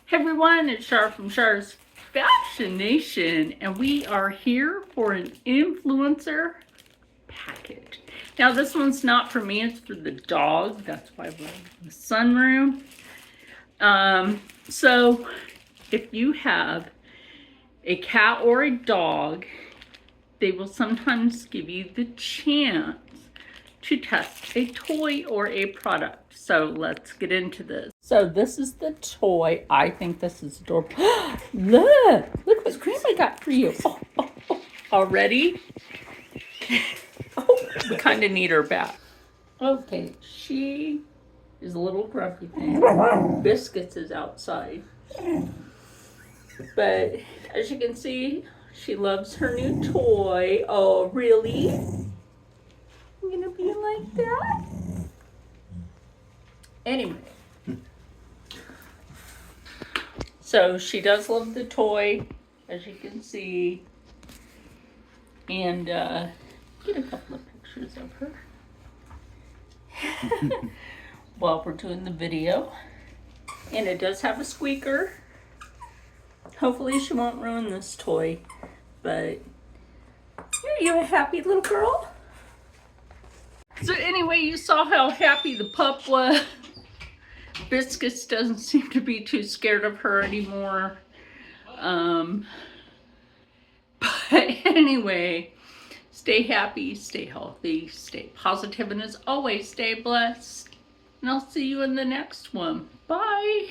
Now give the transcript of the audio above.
Hey everyone, it's Char from Char's Fashion Nation, and we are here for an influencer package. Now this one's not for me, it's for the dog. That's why we're in the sunroom. So if you have a cat or a dog, they will sometimes give you the chance to test a toy or a product. So let's get into this. So this is the toy. I think this is adorable. Look what Grandma got for you. Already? We kind of need her back. Okay, she is a little grumpy thing. Biscuits is outside. But as you can see, she loves her new toy. Oh, really? You gonna be like that? Anyway. So she does love the toy, as you can see. And get a couple of pictures of her while we're doing the video. And it does have a squeaker. Hopefully she won't ruin this toy. But are you a happy little girl? So anyway, you saw how happy the pup was. Biscuits doesn't seem to be too scared of her anymore. But anyway, stay happy, stay healthy, stay positive, and as always, stay blessed. And I'll see you in the next one. Bye.